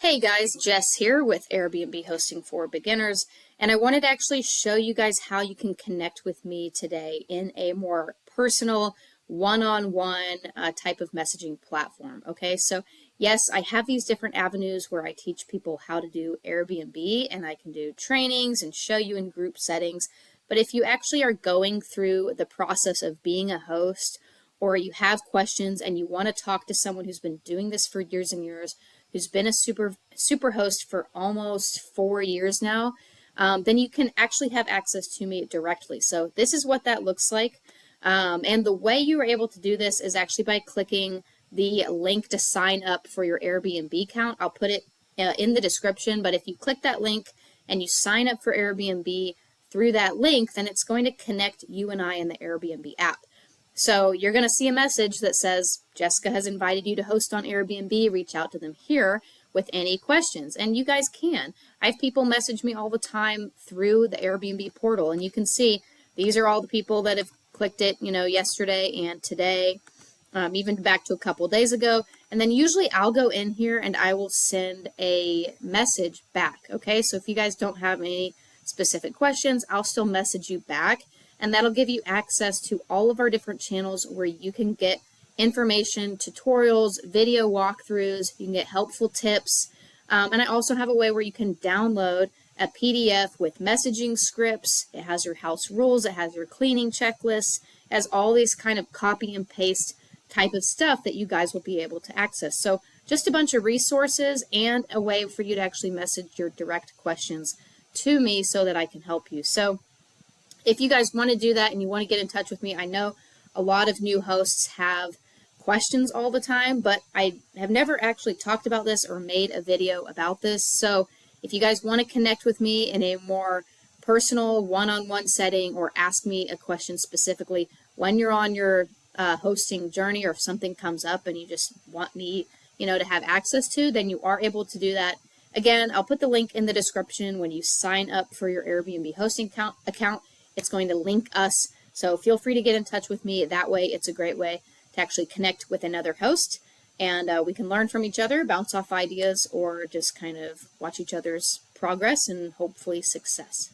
Hey guys, Jess here with Airbnb Hosting for Beginners, and I wanted to actually show you guys how you can connect with me today in a more personal, one-on-one type of messaging platform. Okay, so yes, I have these different avenues where I teach people how to do Airbnb, and I can do trainings and show you in group settings. But if you actually are going through the process of being a host, or you have questions and you want to talk to someone who's been doing this for years and years, who's been a super host for almost 4 years now, then you can actually have access to me directly. So this is what that looks like. And the way you are able to do this is actually by clicking the link to sign up for your Airbnb account. I'll put it in the description, but if you click that link and you sign up for Airbnb through that link, then it's going to connect you and I in the Airbnb app. So you're going to see a message that says, Jessica has invited you to host on Airbnb. Reach out to them here with any questions. And you guys can. I have people message me all the time through the Airbnb portal. And you can see these are all the people that have clicked it, yesterday and today, even back to a couple of days ago. And then usually I'll go in here and I will send a message back. Okay, so if you guys don't have any specific questions, I'll still message you back. And that'll give you access to all of our different channels where you can get information, tutorials, video walkthroughs, you can get helpful tips. And I also have a way where you can download a PDF with messaging scripts. It has your house rules, it has your cleaning checklists, it has all these kind of copy and paste type of stuff that you guys will be able to access. So just a bunch of resources and a way for you to actually message your direct questions to me so that I can help you. So if you guys want to do that and you want to get in touch with me, I know a lot of new hosts have questions all the time, but I have never actually talked about this or made a video about this. So if you guys want to connect with me in a more personal one-on-one setting or ask me a question specifically when you're on your hosting journey, or if something comes up and you just want me, to have access to, then you are able to do that. Again, I'll put the link in the description. When you sign up for your Airbnb hosting account, it's going to link us. So feel free to get in touch with me. That way, it's a great way to actually connect with another host. And we can learn from each other, bounce off ideas, or just kind of watch each other's progress and hopefully success.